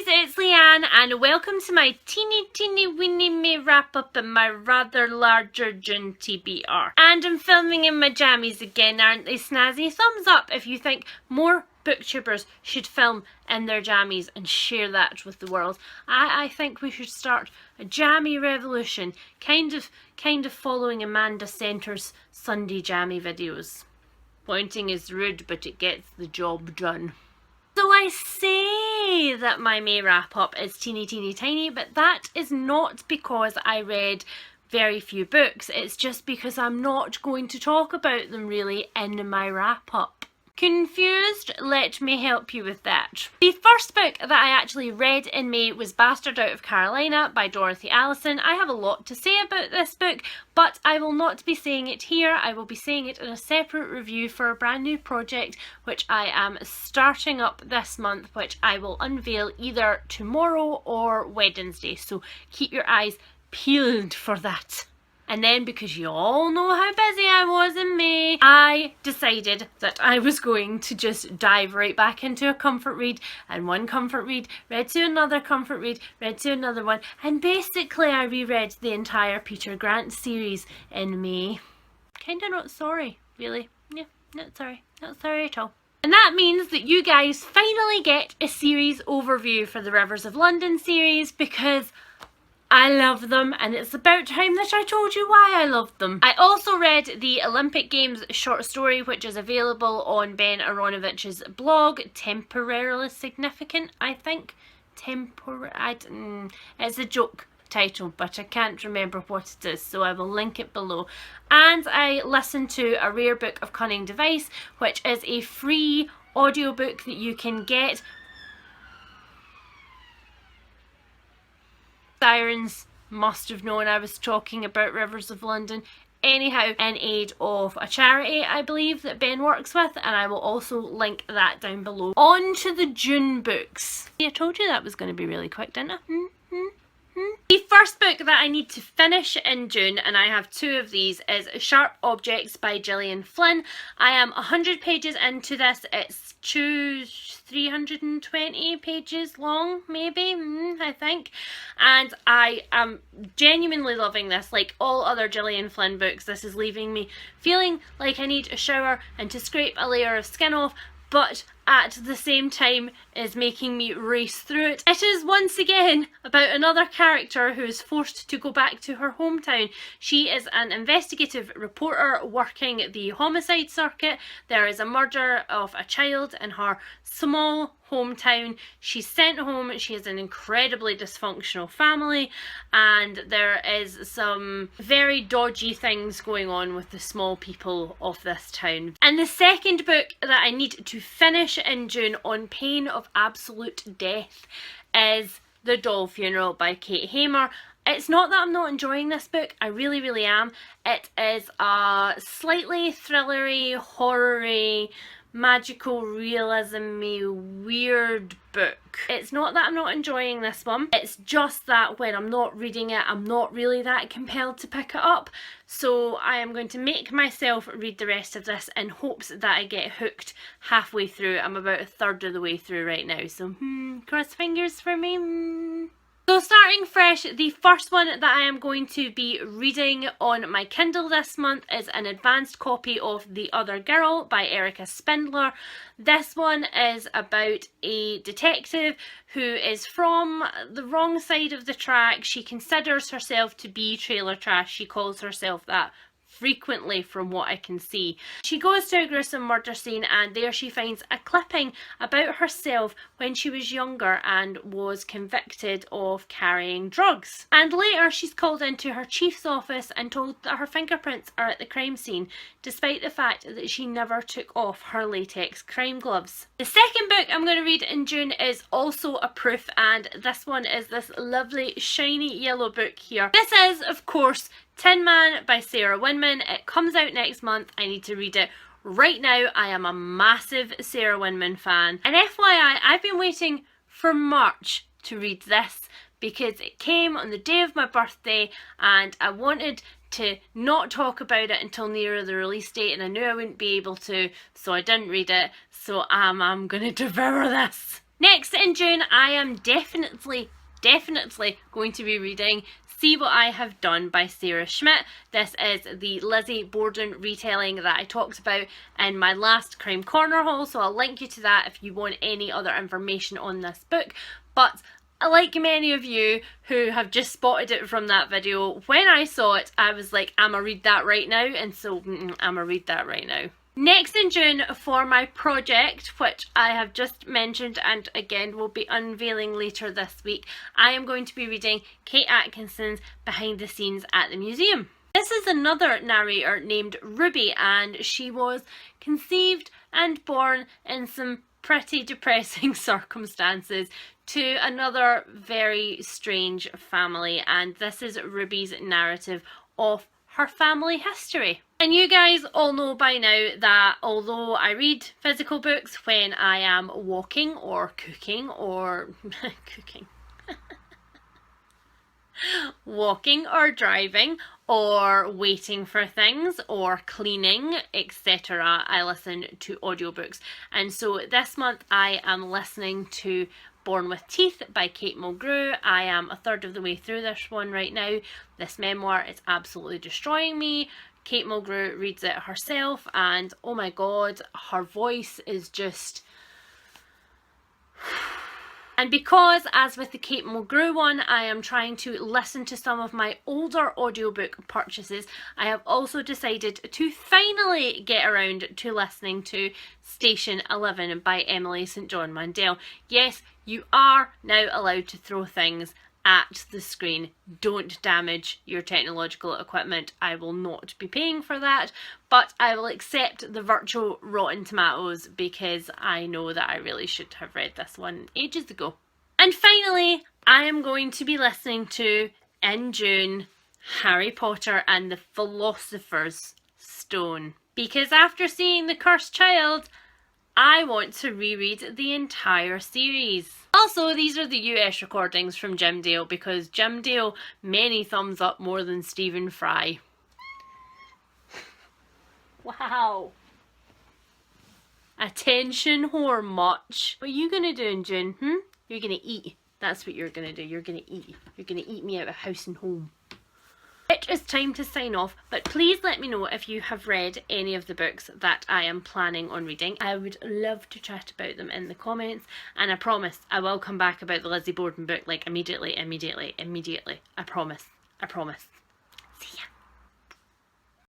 it's Leanne and welcome to my teeny weeny me wrap up in my rather larger June TBR. And I'm filming in my jammies again, aren't they snazzy? Thumbs up if you think more booktubers should film in their jammies and share that with the world. I think we should start a jammy revolution, kind of following Amanda Center's Sunday jammy videos. Pointing is rude, but it gets the job done. So I say that my May wrap up is teeny tiny, but that is not because I read very few books. It's just because I'm not going to talk about them really in my wrap up. Confused? Let me help you with that. The first book that I actually read in May was Bastard Out of Carolina by Dorothy Allison. I have a lot to say about this book, but I will not be saying it here. I will be saying it in a separate review for a brand new project which I am starting up this month, which I will unveil either tomorrow or Wednesday. So keep your eyes peeled for that. And then, because you all know how busy I was in May, I decided that I was going to just dive right back into a comfort read, and one comfort read read to another comfort read, read to another one, and basically I reread the entire Peter Grant series in May. Kinda not sorry, really. Yeah, not sorry at all. And that means that you guys finally get a series overview for the Rivers of London series, because I love them, and it's about time that I told you why I love them. I also read the Olympic Games short story, which is available on Ben Aaronovitch's blog, Temporarily Significant, I think. It's a joke title, but I can't remember what it is, so I will link it below. And I listened to A Rare Book of Cunning Device, which is a free audiobook that you can get. Sirens must have known I was talking about Rivers of London. Anyhow, in aid of a charity, I believe, that Ben works with, and I will also link that down below. On to the June books. I told you that was going to be really quick, didn't I? The first book that I need to finish in June, and I have two of these, is Sharp Objects by Gillian Flynn. I am 100 pages into this. It's 320 pages long, maybe, I think. And I am genuinely loving this. Like all other Gillian Flynn books, this is leaving me feeling like I need a shower and to scrape a layer of skin off, but at the same time is making me race through it. It is once again about another character who is forced to go back to her hometown. She is an investigative reporter working the homicide circuit. There is a murder of a child in her small hometown. She's sent home. She has an incredibly dysfunctional family, and there is some very dodgy things going on with the small people of this town. And the second book that I need to finish in June on pain of absolute death is The Doll Funeral by Kate Hamer. It's not that I'm not enjoying this book, I really am. It is a slightly thrillery, horror-y, magical realism-y, weird book. It's not that I'm not enjoying this one, it's just that when I'm not reading it, I'm not really that compelled to pick it up. So I am going to make myself read the rest of this in hopes that I get hooked halfway through. I'm about a third of the way through right now, so cross fingers for me. So starting fresh, the first one that I am going to be reading on my Kindle this month is an advanced copy of The Other Darrell by Erica Spindler. This one is about a detective who is from the wrong side of the track. She considers herself to be trailer trash. She calls herself that frequently from what I can see. She goes to a gruesome murder scene, and there she finds a clipping about herself when she was younger and was convicted of carrying drugs. And later she's called into her chief's office and told that her fingerprints are at the crime scene, despite the fact that she never took off her latex crime gloves. The second book I'm going to read in June is also a proof, and this one is this lovely shiny yellow book here. This is, of course, Tin Man by Sarah Winman. It comes out next month. I need to read it right now. I am a massive Sarah Winman fan. And FYI, I've been waiting for March to read this because it came on the day of my birthday and I wanted to not talk about it until nearer the release date, and I knew I wouldn't be able to, so I didn't read it. So I'm gonna devour this. Next in June, I am definitely going to be reading See What I Have Done by Sarah Schmidt. This is the Lizzie Borden retelling that I talked about in my last Crime Corner haul, so I'll link you to that if you want any other information on this book. But like many of you who have just spotted it from that video, when I saw it, I was like, I'ma read that right now, and so I'ma read that right now. Next in June, for my project, which I have just mentioned and again will be unveiling later this week, I am going to be reading Kate Atkinson's Behind the Scenes at the Museum. This is another narrator named Ruby, and she was conceived and born in some pretty depressing circumstances to another very strange family, and this is Ruby's narrative of her family history. And you guys all know by now that although I read physical books when I am walking or cooking or walking or driving or waiting for things or cleaning, etc., I listen to audiobooks. And so this month I am listening to Born with Teeth by Kate Mulgrew. I am a third of the way through this one right now. This memoir is absolutely destroying me. Kate Mulgrew reads it herself, and oh my god, her voice is just... And because, as with the Kate Mulgrew one, I am trying to listen to some of my older audiobook purchases, I have also decided to finally get around to listening to Station 11 by Emily St John Mandel. Yes, you are now allowed to throw things at the screen. Don't damage your technological equipment. I will not be paying for that, but I will accept the virtual Rotten Tomatoes because I know that I really should have read this one ages ago. And finally, I am going to be listening to, in June, Harry Potter and the Philosopher's Stone, because after seeing The Cursed Child, I want to reread the entire series. Also, these are the US recordings from Jim Dale, because Jim Dale, many thumbs up more than Stephen Fry. Wow. Attention whore much. What are you gonna do in June, You're gonna eat. That's what you're gonna do. You're gonna eat. You're gonna eat me out of house and home. It is time to sign off, but please let me know if you have read any of the books that I am planning on reading. I would love to chat about them in the comments, and I promise I will come back about the Lizzie Borden book like immediately. I promise. See ya.